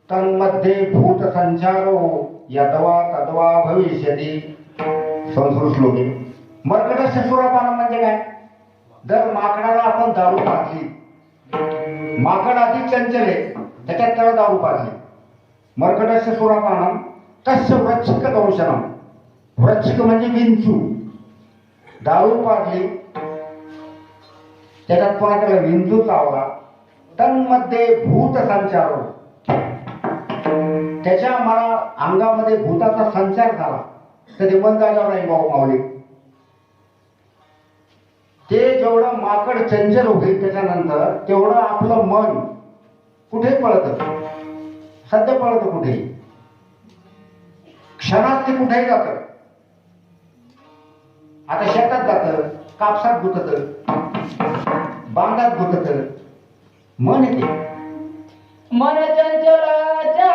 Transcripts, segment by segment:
तन्मध्ये भूत संचारो यद्वा तद्वा भविष्यति. संस्कृत श्लोक आहे. मर्कटस्य सुरापान म्हणजे काय? जर माकडाला आपण दारू पाजली, माकड आधी चंचल आहे, त्याच्यात त्याला दारू पाजली. मर्कटस्य सुरापानम तस्य वृच्छिक दंशनम. वृच्छिक म्हणजे विंचू. दारू पाजली, त्याच्यात पुन्हा त्याला विंचू चावला. तन्मध्ये भूत संचारो, त्याच्या मला अंगामध्ये भूताचा संचार झाला. तर ते मन जागेवर नाही भाऊ माऊली. ते जेवढं माकड चंचल होईल त्याच्यानंतर तेवढं आपलं मन कुठे पळत, सध्या पळत कुठे, क्षणात ते कुठेही जात. आता शेतात जात, कापसात गुतत, बांधात गुतत, मन येते. मन चंचलाच्या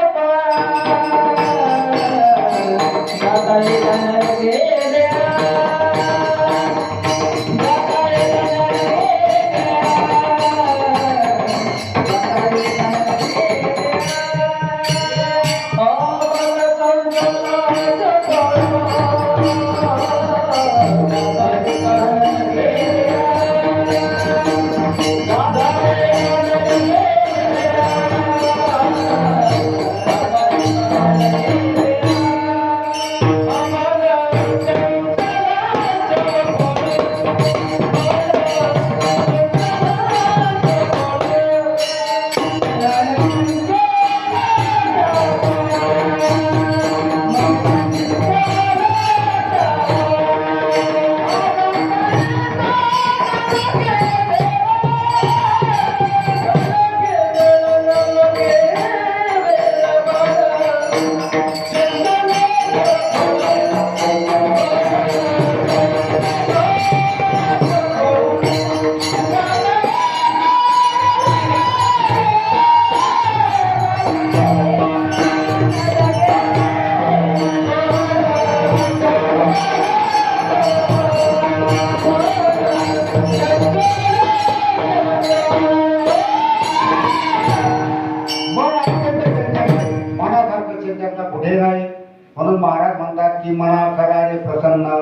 म्हणून महाराज म्हणतात की मना करारे प्रसन्न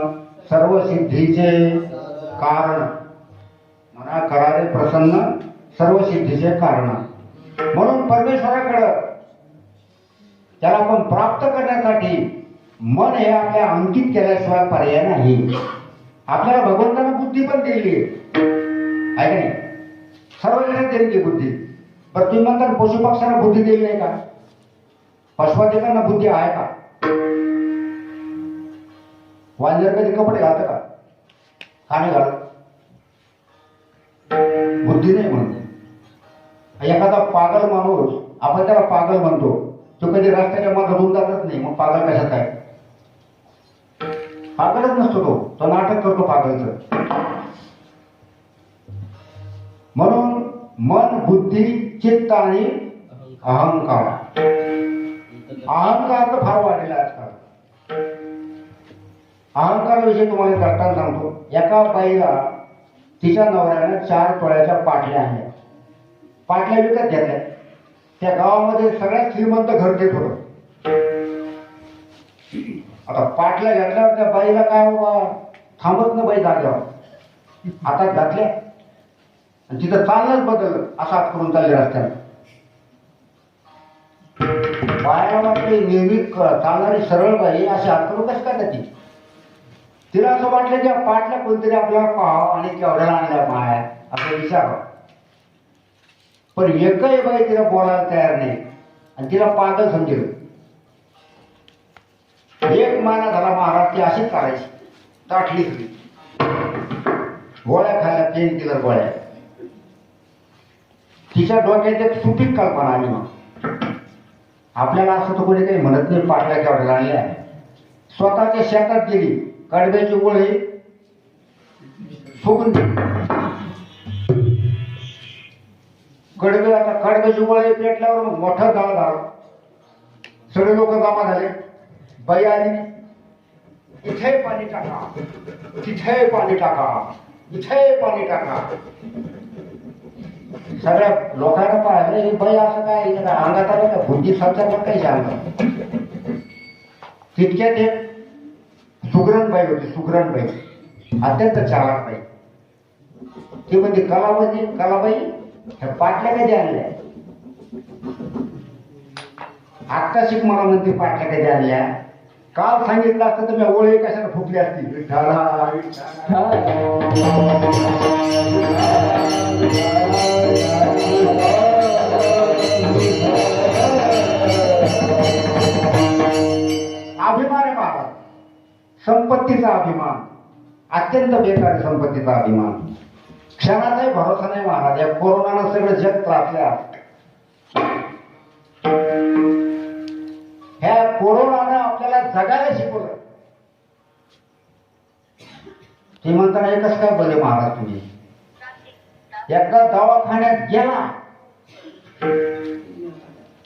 सर्व सिद्धीचे कारण. मना करारे प्रसन्न सर्व सिद्धीचे कारण. म्हणून परमेश्वराकडं त्याला आपण प्राप्त करण्यासाठी मन हे आपल्या अंकित केल्याशिवाय पर्याय नाही. आपल्याला भगवंतानं बुद्धी पण दिली आहे का नाही? सर्व जणांना दिली ती बुद्धी. पण तुम्ही म्हणतात पशु पक्ष्यांना बुद्धी दिली नाही का? पशुपतीकांना बुद्धी आहे का? वांजर कधी कपडे घालतं का? का नाही घालत? बुद्धी नाही म्हणते. एखादा पागल माणूस, आपण त्याला पागल म्हणतो, तो कधी रस्त्याच्या मध्ये धरून जातच नाही. मग पागल कशात आहे? पागलच नसतो तो नाटक करतो पागलचं. म्हणून मन, बुद्धी, चित्त आणि अहंकार. अहंकार तर फार वाढलेला आजकाल. अहंकाराविषयी तुम्हाला दृष्टांत सांगतो. एका बाईला तिच्या नवऱ्यानं 4 तोळ्याच्या पाटल्या आणल्या. पाटल्या विकत घेतल्या. त्या गावामध्ये सगळ्यात श्रीमंत घर देत होतं. आता पाटल्या घेतल्यावर त्या बाईला काय थांबत ना बाई जाग्यावर. हातात घातल्या आणि तिथं चाललंच बदललं. असं हात करून चालले रस्त्याला. बायाला वाटले नेहमी चालणारी सरळ बाई अशी हात करून कसं काय जाते? तिला असं वाटलं की पाटल्या कोणतरी आपल्याला पाहावं आणि केवढ्याला आणल्या माया असं विचारावं. पण एकही बाई तिला बोलायला तयार नाही आणि तिला पागल समजेल. एक महिना झाला महाराज ती अशीच करायची. ताटली होती, गोळ्या खायला, पेन किलर गोळ्या. तिच्या डोक्यात एक सुपीक कल्पना आली. मग आपल्याला असं तर कोणी काही म्हणत नाही पाटल्या केवढ्याला आणल्या. स्वतःच्या शेतात गेली, कडब्याची गोळी फुकून दिली. कडबे, आता कडब्याची गोळी पेटल्यावर मग मोठं जाळ झालं. सगळे लोक जमा झाले. बाई आली, इथे पाणी टाका, तिथे पाणी टाका, इथे पाणी टाका. सगळ्या लोकांना पाहिलं ही बाई असं काय हिच्या काय अंगात आलं का बुद्धी संचार काही अंगात. तितक्यात एक सुगरण बाई होती, सुगरण बाई, अत्यंत चालाक बाई. ती म्हणते कलाबाई ह्या पाटल्या कधी आणल्या? आत्ता शिक मला म्हणते पाटल्या कधी आणल्या. काल सांगितलं असतं तर मी ओळी कशाला फुकली असती. विठ्ठला विठ्ठला. अभिमान आहे महाराज, संपत्तीचा अभिमान, अत्यंत बेकार संपत्तीचा अभिमान. क्षणाचाही भरोसा नाही महाराज. या कोरोनानं सगळं जग त्रासल्या. ह्या कोरोनानं आपल्याला जगायला शिकवलं. ते म्हणताना एकच काय बोलले महाराज तुम्ही, एकदा दवाखान्यात गेला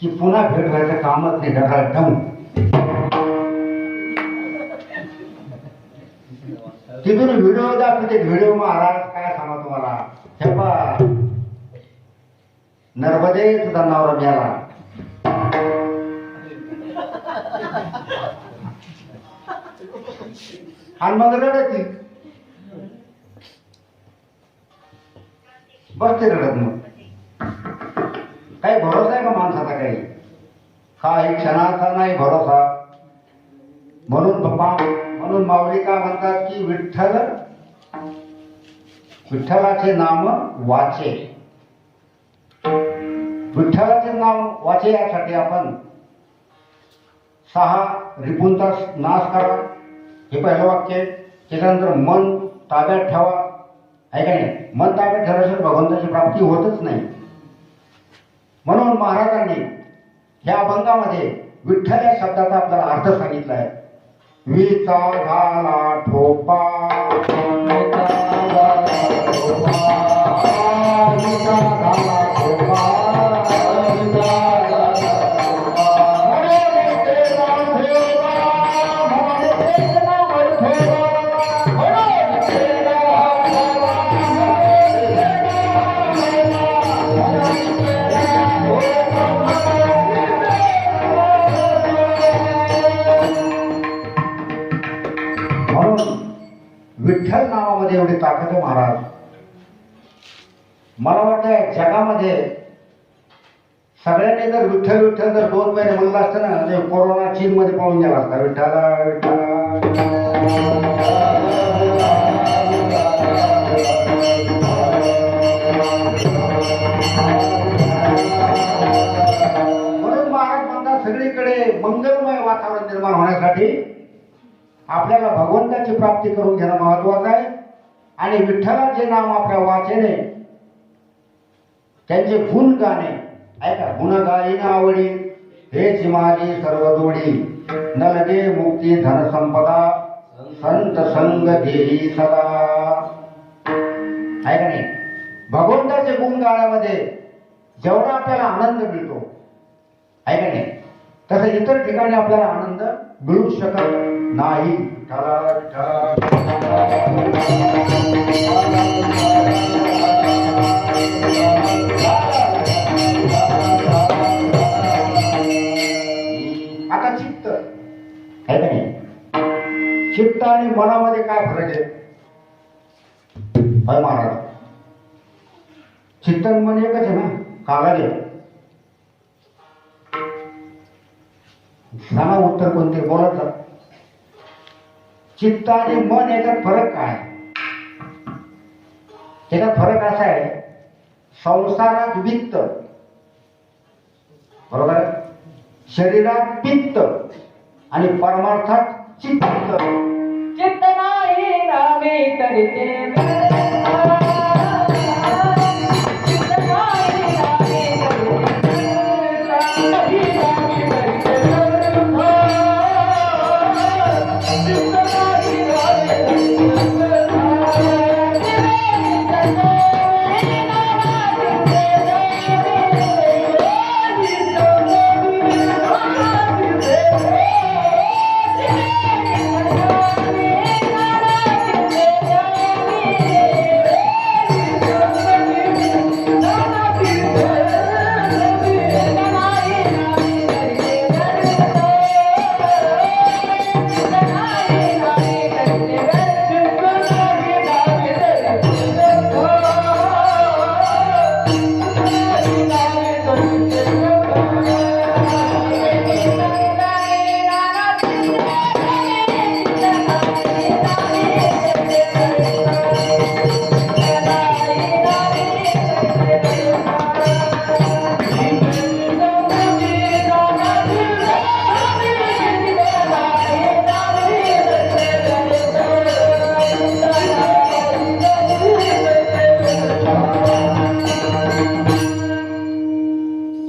की पुन्हा भेट व्हायचं कामच नाही. ढगाळढम तिथून व्हिडिओ दाखवते. व्हिडिओ महाराज काय सांगा तुम्हाला. हे पहा, नर्मदे तुझा नवरा मेला. आणि मग रडती बसते रडत. मग काही भरोसा आहे का माणसाचा? काही क्षणाचा नाही भरोसा. म्हणून माऊली का म्हणतात की विठ्ठलाचे नाम वाचे. विठ्ठलाचे नाम वाचे यासाठी आपण 6 रिपुंचा नाश करा, हे पहिलं वाक्य. त्याच्यानंतर मन ताब्यात ठेवा, आहे का नाही? मन ताब्यात ठेवल्याशिवाय भगवंताची प्राप्ती होतच नाही. म्हणून महाराजांनी या अभंगामध्ये विठ्ठल या शब्दाचा आपल्याला अर्थ सांगितला आहे. विचा झाला ठोपा, विचा झाला ठोपा, विचा झाला ठोपा, विचा झाला ठोपा. विठ्ठल नावामध्ये एवढी ताकद आहे महाराज. मला वाटतं जगामध्ये सगळ्यांनी जर विठ्ठल विठ्ठल जर 2 महिने म्हणलं असतं ना, ते कोरोना चीन मध्ये पळून गेला असता. विठ्ठला म्हणून महाराज म्हणतात सगळीकडे मंगलमय वातावरण निर्माण होण्यासाठी आपल्याला भगवंताची प्राप्ती करून घेणं महत्वाचं आहे. आणि विठ्ठलाचे नाम आपल्या वाचेने, त्यांचे गुण गाणे, ऐका, गुण गायीन आवडी हेच माझी सर्व जोडी. न लगे मुक्ती धन संपदा संत संग देई सदा. ऐका नाही, भगवंताचे गुण गाण्यामध्ये जेवढा आपल्याला आनंद मिळतो, ऐका नाही, तसं इतर ठिकाणी आपल्याला आनंद मिळू शकत नाही. आता चित्त आहे का नाही, चित्त आणि मनामध्ये काय फरक आहे? महाराज, चित्त आणि मन एकच आहे ना? कालागे सांगा उत्तर कोणते? बोलत. चित्त आणि मन याच्यात फरक काय? त्याचा फरक असा आहे, संसारात वित्त, बरोबर आहे, शरीरात पित्त आणि परमार्थात चित्त. चित्त नाही नामे करीते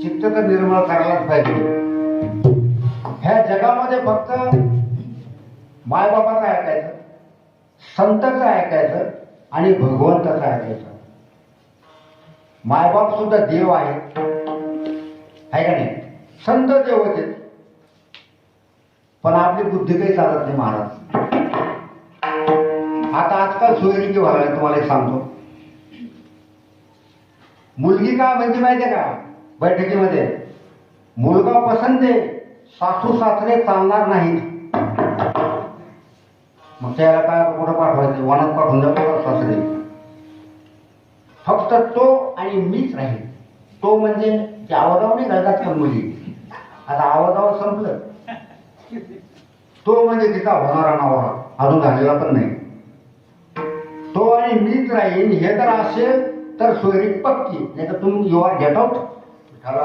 चित्त तर निर्मळ करायलाच पाहिजे. ह्या जगामध्ये फक्त मायबापाचं ऐकायचं, संतांचं ऐकायचं आणि भगवंताचं ऐकायचं. मायबाप सुद्धा देव आहे का नाही? संत देव होते, पण आपली बुद्धी काही चालत नाही महाराज. आता आजकाल सोयरिकी व्हायला तुम्हाला एक सांगतो. मुलगी काय म्हणजे माहितीये का? बैठकीमध्ये मुलगा पसंत आहे, सासू सासरे चालणार नाहीत. मग त्याला काय कुठं पाठवायचं? वनात पाठवून द्या सासरे. फक्त तो आणि मीच राहील. तो म्हणजे ते आवाजावर नाही घालतात का मुली? आता आवाजावर संपलं. तो म्हणजे तिचा होणारा नवरा, अजून झालेला पण नाही. तो आणि मीच राहील हे तर असेल तर सोयरी पक्की, नाही तर तुम्ही यू आर गेट आउट. फार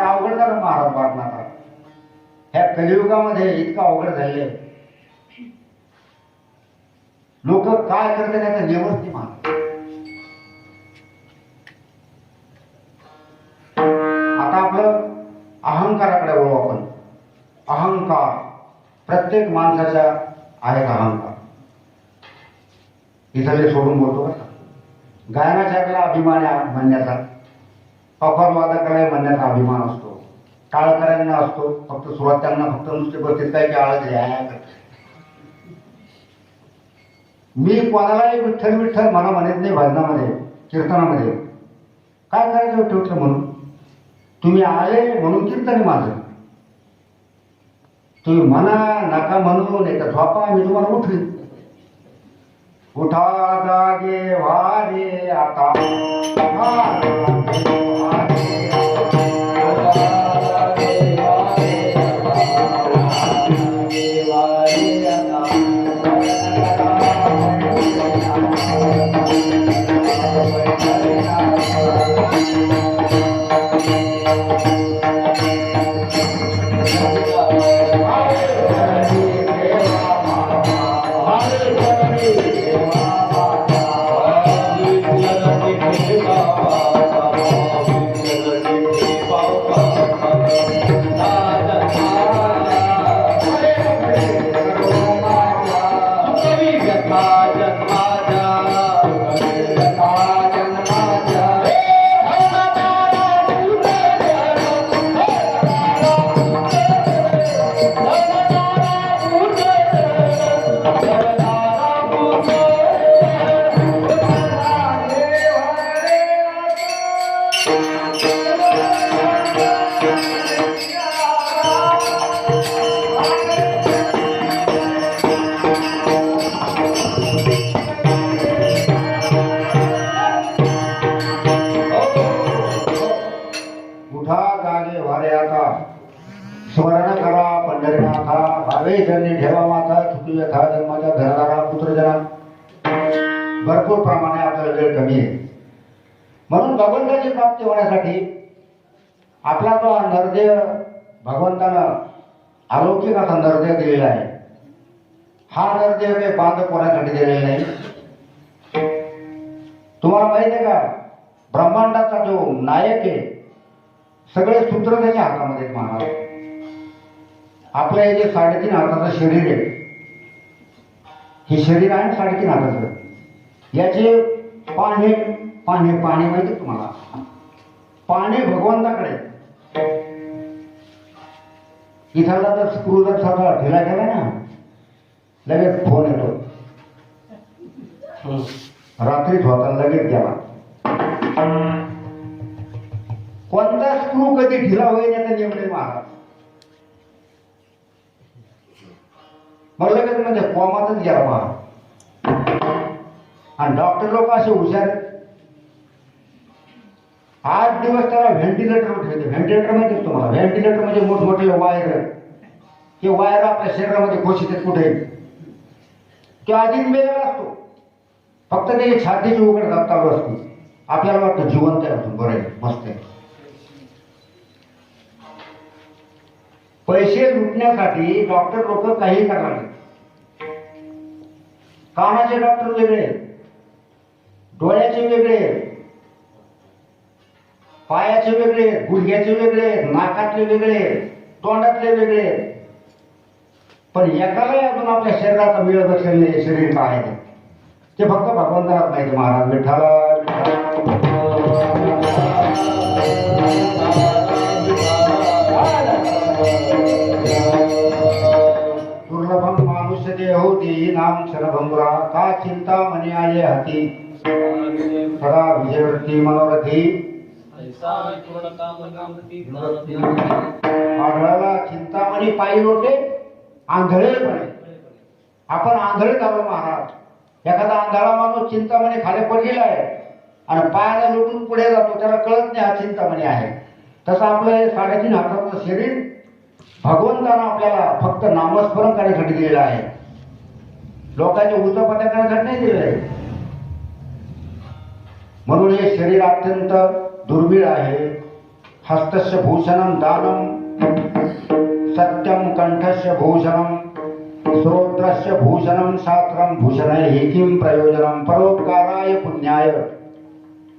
अवघड झालं महाराज वाटणार. ह्या कलियुगामध्ये इतकं अवघड झाले. लोक काय करते त्याचा नियमच नाही महाराज. आता आपलं अहंकाराकडे वळू आपण. अहंकार प्रत्येक माणसाच्या आहेत अहंकार. इथले सोडून बोलतो बरं. गायनाच्याला अभिमान म्हणण्याचा, अफरवादकाला म्हणण्याचा अभिमान असतो, टाळकऱ्यांना असतो. फक्त सुरुवात्यांना फक्त नुसते बसतील काय की आळत. मी कोणालाही विठ्ठल विठ्ठल मला म्हणत नाही. भजनामध्ये कीर्तनामध्ये काय करायचं विठ्ठल विठ्ठल म्हणून? तुम्ही आले म्हणून कीर्तन माझं. तुम्ही म्हणा नका म्हणू, नाही तर झोपा, मी तुम्हाला उठवीन. उठा जागे वारे आता, स्मरण करा पंढरीनाथा, भावे जनी ठेवा माथा, चुकी यथा जन्माच्या घरदारा पुत्रजना. भरपूर प्रमाणे आपल्याला वेळ कमी आहे. म्हणून भगवंताची प्राप्ती होण्यासाठी आपला तो नरदेव भगवंतानं अलौकिक असा नरदेव दिलेला आहे. हा नरदेव काही बांध कोणासाठी दिलेला नाही. तुम्हाला माहिती आहे का? ब्रह्मांडाचा जो नायक आहे, सगळे सूत्र त्याच्या हातामध्ये महाराज. आपलं हे जे 3.5 हाताचं शरीर आहे, हे शरीर आहे 3.5 हाताचं. याचे पाने पाने पाने माहिती तुम्हाला? पाने भगवंताकडे. इथला जर स्क्रू जर सगळा ढिला गेला ना, लगेच फोन येतो. रात्रीच होता, लगेच गेला. कोणता स्क्रू कधी ढिला होईल याचा नियम नाही महाराज. मग लगेच म्हणजे कोमातच गेला महाराज. आणि डॉक्टर लोक असे हुशार आहेत. 8 दिवस त्याला व्हेंटिलेटरवर ठेवते. व्हेंटिलेटर माहिती आहे तुम्हाला? व्हेंटिलेटर म्हणजे मोठमोठे वायर, हे वायर आपल्या शरीरामध्ये घोषित आहेत कुठे. तो आधीच मेलेला असतो, फक्त त्याची छातीची उघड चालू असते. आपल्याला वाटतं जिवंत आहे, अजून बरं आहे, मस्त आहे. पैसे लुटण्यासाठी डॉक्टर लोक काही करणार. कानाचे डॉक्टर वेगळे, डोळ्याचे वेगळे, पायाचे वेगळे, गुडघ्याचे वेगळे, नाकातले वेगळे, तोंडातले वेगळे. पण एकालाही अजून आपल्या शरीराचा मिळ बसलेले शरीर काय आहे ते फक्त भगवंतालाच माहिती. महाराज दुर्लभम मानुष्य देहो देही नाम क्षणभंगुरा का चिंता मनी आले हाती सदा विजयवृत्ती मनोरथी आढळला चिंतामणी पायी लोटे आंधळेपणे. आपण आंधळे झालो महाराज. एखादा आंधळा माणूस चिंतामणी खाली पडलेला आहे आणि पायाला लुटून पुढे जातो, त्याला कळत नाही हा चिंतामणी आहे. तसं आपलं हे 3.5 हाताचं शरीर भगवंतानं आपल्याला फक्त नामस्मरण करण्यासाठी दिलेलं आहे, लोकांच्या उचापत्या करण्यासाठी नाही दिलेलं आहे. म्हणून हे शरीर अत्यंत दुर्मिळ आहे. हस्तस्य भूषणम दानम सत्यम कंठस्य भूषणम श्रोत्रस्य भूषणम शास्त्रम भूषणै किं प्रयोजनम परोपकाराय पुण्याय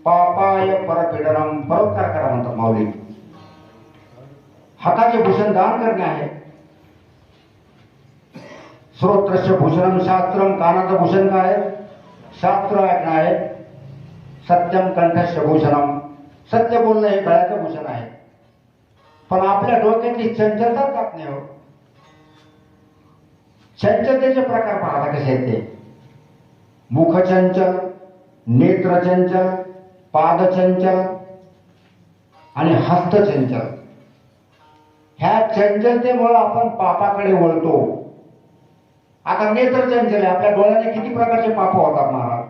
पापाय परपीडनम. परोपकार करा म्हणतात माऊली. हाताचे भूषण दान करणे आहे. श्रोत्रस्य भूषणम शास्त्रम, कानाचं भूषण काय आहे? शास्त्र ऐकणं आहे. सत्यम कंठस्य भूषणम, सत्य बोलणं हे गळ्याचं भूषण आहे. पण आपल्या डोक्यातली चंचलता जात नाही हो. चंचलतेचे प्रकार पाहता कसे आहेत ते. मुखचंचल, नेत्रचंचल, पादचंचल आणि हस्तचंचल. ह्या चंचलतेमुळे आपण पापाकडे वळतो. आता नेत्रचंचल आहे, आपल्या डोळ्याने किती प्रकारचे पाप होतात महाराज.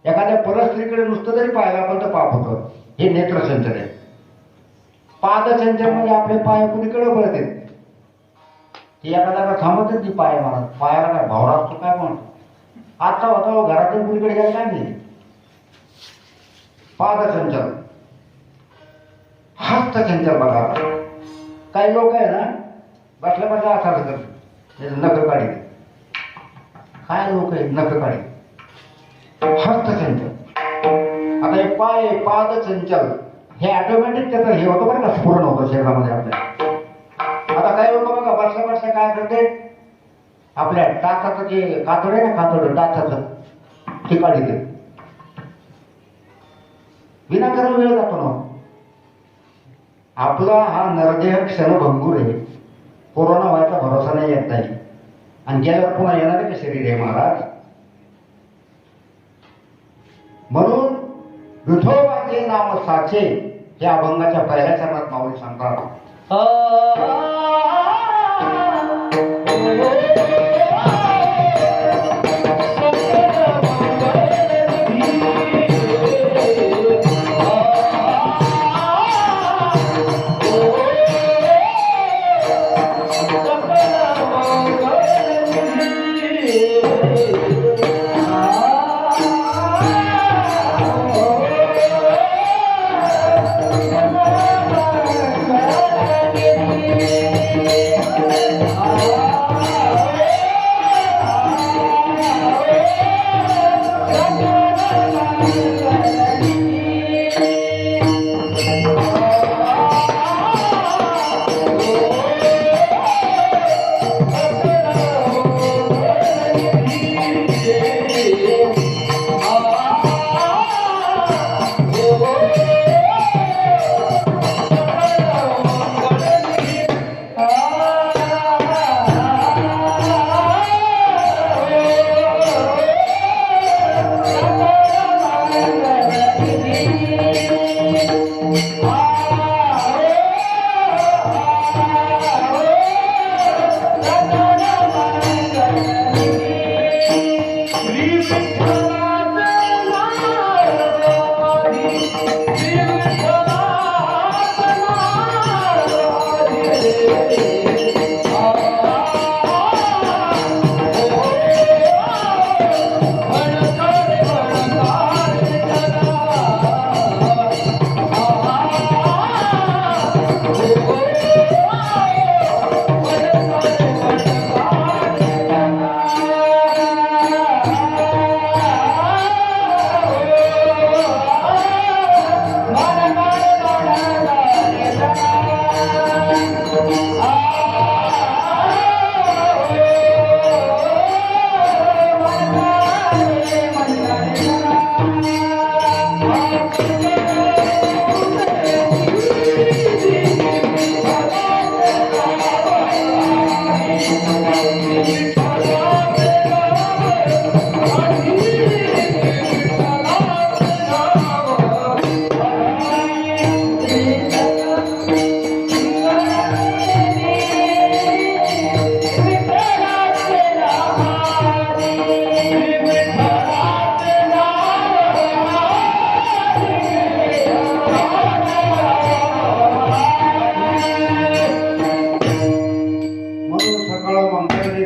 एखाद्या परस्त्रीकडे नुसतं जरी पाहिलं आपण तर पाप होतं. हे नेत्रचंचल आहे. पादचंचल म्हणजे आपले पाय कुणीकडे वळते, ते एखाद्याला थांबतच नाही पाय महाराज. पायाला काय भावरा असतो काय? पण आता होता घरातून कुणीकडे गेला काय नाही. पादचंचल. हस्तचंचल बघा. काही लोक आहे ना बसल्या बसल्या असा करतात, नख काढी. काय लोक आहेत नख काढी. हस्तचंचल. आता हे पाय पादचंचल हे ऑटोमॅटिक त्याचं हे होतं बरं का, स्फुरण होतं शरीरामध्ये आपल्या. आता काही लोक बघा बसल्या बसल्या काय करते, आपल्या टाचाचं जे कातड आहे ना, कातड टाचाचं ते काढते. विनाकारण वेळ जातो ना. आपला हा नरदेह क्षणभंगूर आहे. कोरोना व्हायचा भरोसा नाही येत नाही, आणि गेल्यावर पुन्हा येणार आहे का शरीर आहे महाराज. म्हणून विठोबाचे नाम साचे या अभंगाच्या पहिल्या चरणात माऊली सांगतात.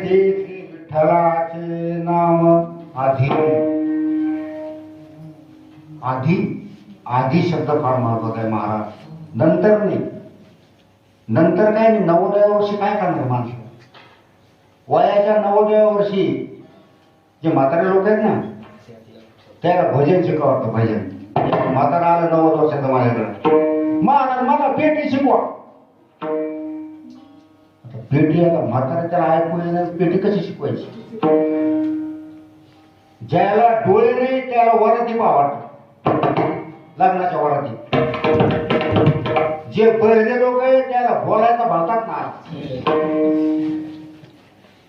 विठ्ठलाचे नाम आधी. आधी आधी शब्द फार महत्वाचा आहे महाराज. नंतर नाही. नंतर काय नाही. 90व्या वर्षी काय करणार माणसं? वयाच्या 90व्या वर्षी जे म्हातारे लोक आहेत ना त्याला भजन शिकवतं. भजन. म्हातारा आलं 90 वर्षाचं माझ्याकडे, महाराज मला पेटी शिकवा. पेटी आला म्हातारा त्याला ऐकू येणार, पेटी कशी शिकवायची? ज्याला डोळे नाही त्याला वराती वाटत, लग्नाच्या वराती. जे बहिरे लोक आहे त्याला बोलायचं म्हणतात ना.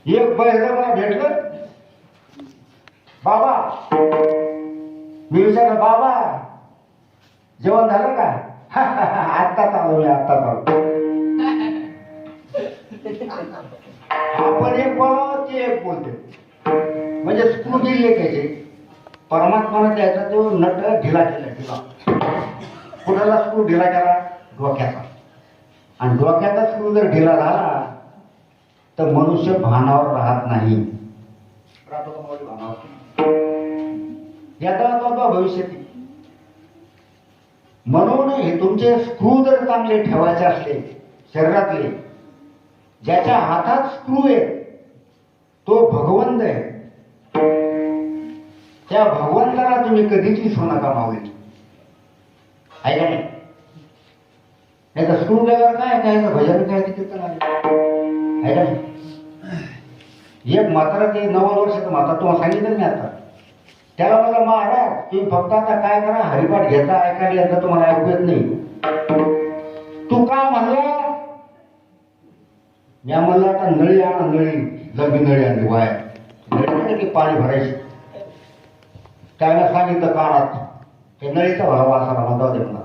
एक बहिरे मला भेटलं, बाबा. मी विचारलं, बाबा जेवण झालं का? आत्ताच आलो मी, आत्ताच आलो. आपण एक बोलावं ते एक बोलते, म्हणजे स्क्रू दिली आहे. परमात्माने त्याचा तो नट ढिला केला. ढिला कुणाला स्क्रू ढिला केला? डोक्याचा. आणि डोक्याचा स्क्रू जर ढिला झाला तर मनुष्य भानावर राहत नाही. याचा भविष्यात. म्हणून हे तुमचे स्क्रू जर चांगले ठेवायचे असले शरीरातले, ज्याच्या हातात स्क्रू आहे तो भगवंत आहे. त्या भगवंताला तुम्ही कधीच विसरू नका माऊली. आहे का नाही? नाही तर स्क्रू ड्रायव्हर काय भजन काय कीर्तन आहे का नाही? एक म्हातारा ते 90 वर्षाचं म्हातारा तुम्हाला सांगितलं मी आता. त्याला मला, महाराज तुम्ही फक्त आता काय करा, हरिपाठ घेता ऐकायला येतं, तुम्हाला ऐकू येत नाही. तू का म्हणला? मी म्हणलं आता नळी आणा, नळी लंबी नळी आणली वाया. नळी की पाणी भरायची. त्याला सांगितलं कानात, ते नळीचा भरावा असा म्हणता होते मला.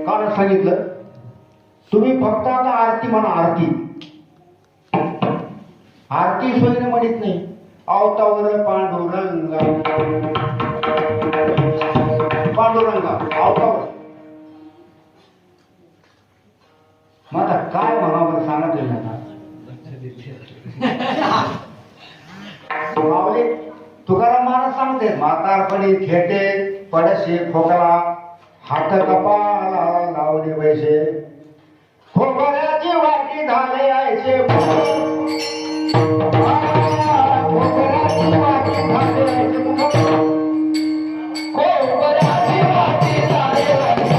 कानात सांगितलं तुम्ही फक्त आता आरती म्हणा. आरती आरती सोयीने म्हणत नाही. आवतावर पांडुरंग पांडुरंग आवतावर. मग आता काय म्हणावं सांगा तुम्ही. माऊली तुकाराम महाराज सांगते, म्हातारपणी खेटे पडशे खोकला, हात कपाला लावले पैसे, खोकल्याची वाटी झाले आयचे. खोकल्याची वाटी झाले आयचे. खोकल्याची वाटी झाले आयचे.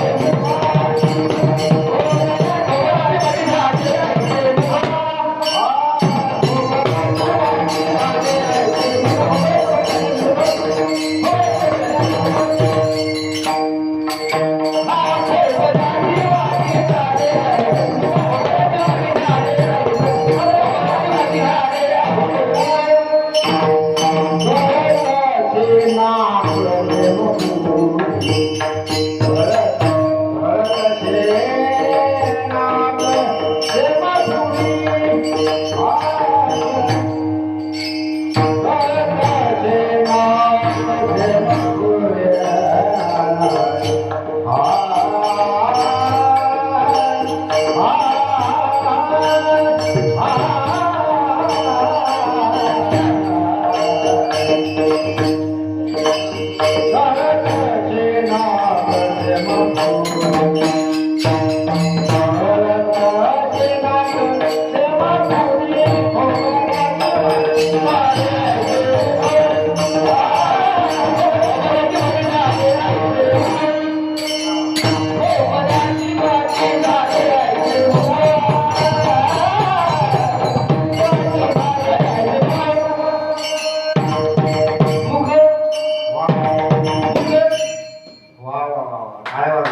वा वा वा वा काय वा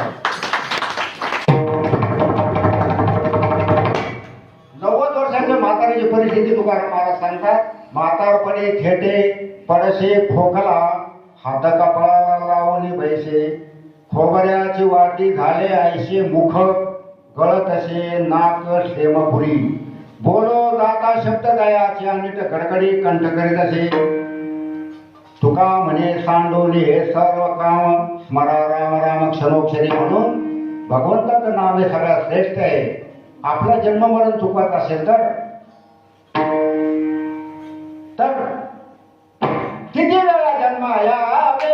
90 वर्षाच्या म्हातारीची परिस्थिती तुकाराम महाराज सांगतात. म्हातारपणे खेटे पडसे खोकला हात कपाळाला लावली बैसे खोबऱ्याची वाटी झाले ऐसे मुख गळत असे नाक श्रेमपुरी बोलो जाता शब्द दयाचे अनिट कडकडी कंठ करीत असे तुका म्हणे सांडोली हे सर्व काम स्मरा राम राम क्षणोक्षरी म्हणून भगवंताचं नाव हे सगळ्यात श्रेष्ठ आहे. आपला जन्म मरण चुकत असेल तर किती वेळा जन्म यावे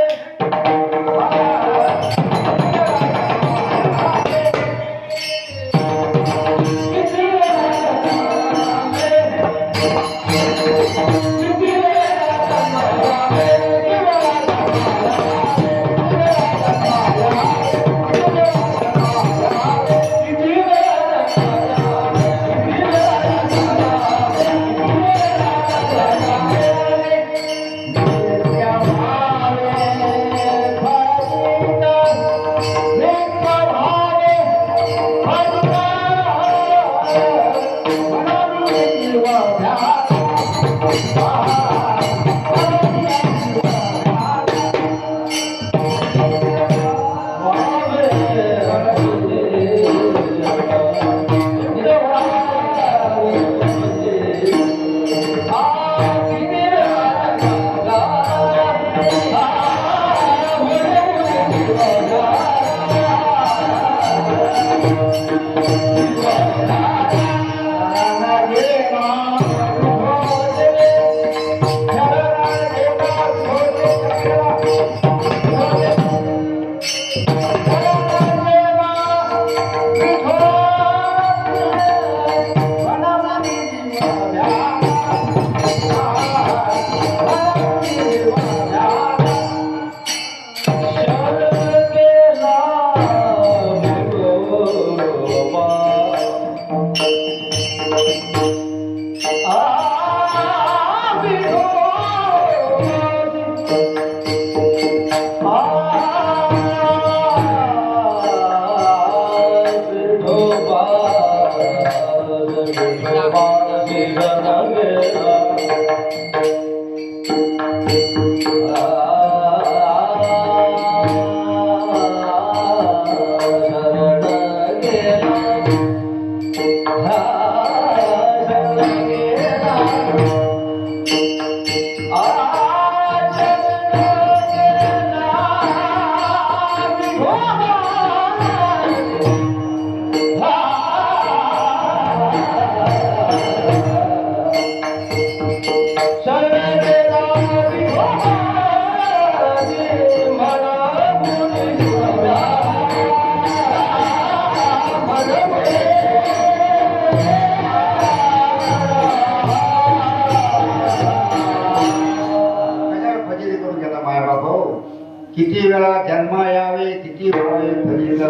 किती वेळा जन्म यावे किती व्हावे फलित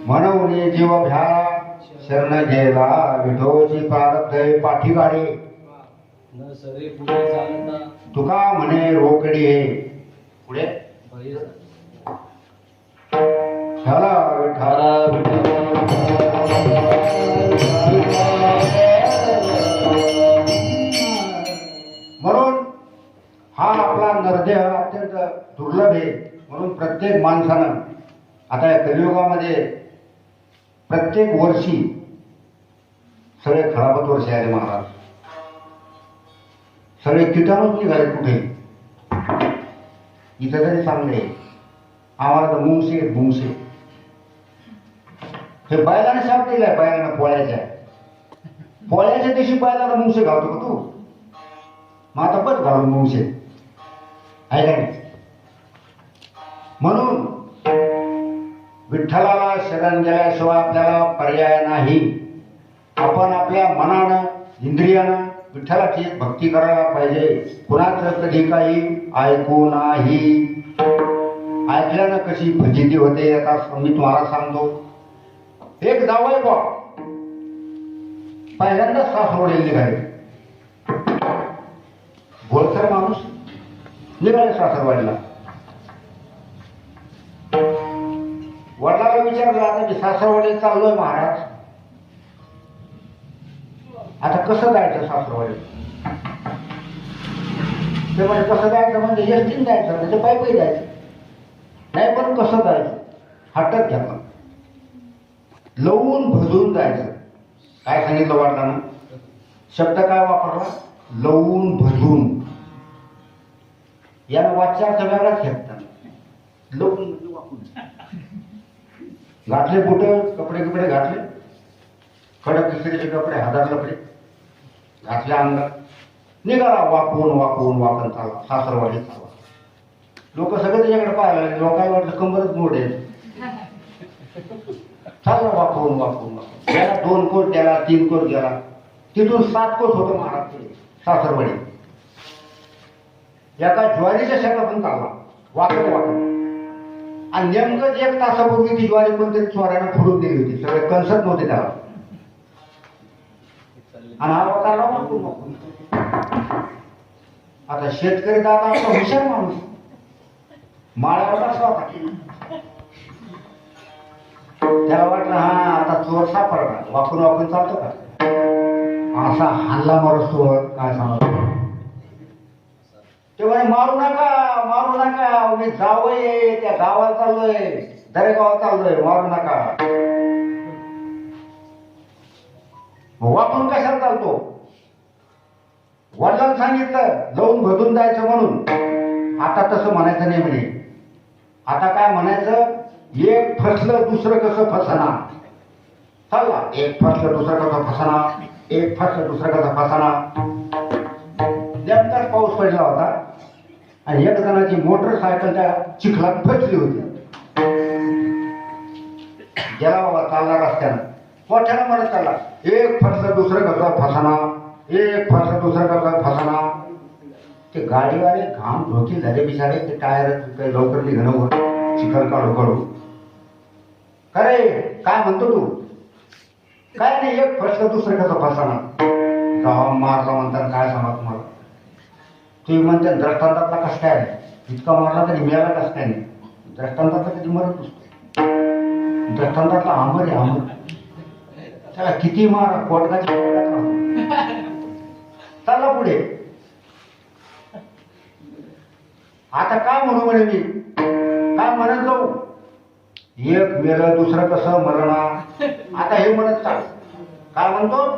म्हणून जीव भ्या शरण गेला विठोची प्रारब्ध पाठी गाडी न सरे पुढे चालता तुका म्हणे रोकडी हे पुढे झाला विठाला म्हणून हा आपला नरदेह अत्यंत दुर्लभ आहे. म्हणून प्रत्येक माणसानं आता या कलियुगामध्ये प्रत्येक वर्षी सगळे खराबत वर्ष आले महाराज. सगळे कीटाणूच निघाले कुठे. इथं तरी चांगले आहे. आम्हाला तर मुंगसे आहेत, मुंगसे. हे बैलाने शाप दिलाय, बैलानं पोळ्याच्या दिवशी बैलाला मुंगसे घालतो का तू? मग आता बस घालून मुंगसे आहे का नाही? म्हणून विठ्ठलाला शरण गेल्याशिवाय आपल्याला पर्याय नाही. आपण आपल्या मनानं, इंद्रियानं विठ्ठलाची भक्ती करायला पाहिजे. कुणाचं कधी काही ऐकू नाही. ऐकल्यानं कशी फजिती होते आता मी तुम्हाला सांगतो. एक जावई बा पहिल्यांदा सासरोडे निघाले. बोलसर माणूस निघाले सासरवाडीला. वडिलाला विचारलं, आता मी सासरवाडी चाललोय महाराज, आता कसं जायचं सासरवाडी? ते म्हणजे कसं जायचं म्हणजे एसटीन जायचं म्हणजे पायी जायचं नाही, पण कसं जायचं हटत घ्यायचं, लवून भजून जायचं. काय सांगितलं वडिलांना? शब्द काय वापरला? लवून भजून. याला वाच्यार्थ वेगळाच घेतला. लवून म्हणजे वाकून. घातले बुट, कपडे घातले, कडक इस्त्रीचे कपडे, हातात लपडे घातल्या अंगात, निघाला वाकून चालला सासरवाडी चालला. लोक सगळे त्याच्याकडे पाहायला लागले. लोकांना वाटलं कंबरच मोड आहे. चालला वाकून त्याला 2 कोस गेला, 3 कोस गेला, तिथून 7 कोस होतं महाराज ते सासरवाडी. एका ज्वारीच्या शेतातून चालला वाकत. आणि नेमकंच 1 तासापूर्वी ती ज्वारी कोणतरी चोरानं फोडून दिली होती. सगळे कणसत नव्हते त्याला. आणि हा वाकारला वाकून. आता शेतकरी दादा आपला हुशार माणूस, माळ्यावर बसला होता. त्याला वाटलं हा आता चोर सापडला, वाकून चालतो का? असा हल्ला मारतो काय सांगतो. ते म्हणे मारू नका, मी जावई त्या गावाला चाललोय, दरेगावात चाललोय, मारू नका. वाकून कशाला चालतो? वडिलांनी सांगितलं लवून भजून जायचं म्हणून. आता तसं म्हणायचं नाही म्हणे. आता काय म्हणायचं? एक फसलं दुसरं कसं फसना. चालला एक फसलं दुसरं कसं फसना, एक फसलं दुसरं कसं फसना. नेमकाच पाऊस पडला होता आणि एक जणाची मोटरसायकल त्या चिखलात फसली होती. गेला बाबा चालला रस्त्यानं, मोठ्यानं म्हणत चालला, एक फसलं दुसरं कसं फसना, एक फसलं दुसरं कसं फसना. ते गाडीवाले घाम धोकी झाले बिचारे. ते टायर काही लवकर निघणं होत, चिखल काढू. अरे काय म्हणतो तू? काय नाही, एक फसलं दुसरं कसं फसना. जावा मारला म्हणतात. काय सांगा तुम्हाला? तुम्ही म्हणते दृष्टांतातला कसं काय इतका मारला तरी मिळाला कसं काय नाही? दृष्टांतातला कधी मरत नसतो. दृष्टांतातला आंबर आहे, आंबर. त्याला किती मार कोटकाची चालला पुढे. आता काय म्हणू म्हणे मी, काय म्हणत जाऊ? एक मेलं दुसरं कसं मरणा. आता हे म्हणत चाल. काय म्हणतो?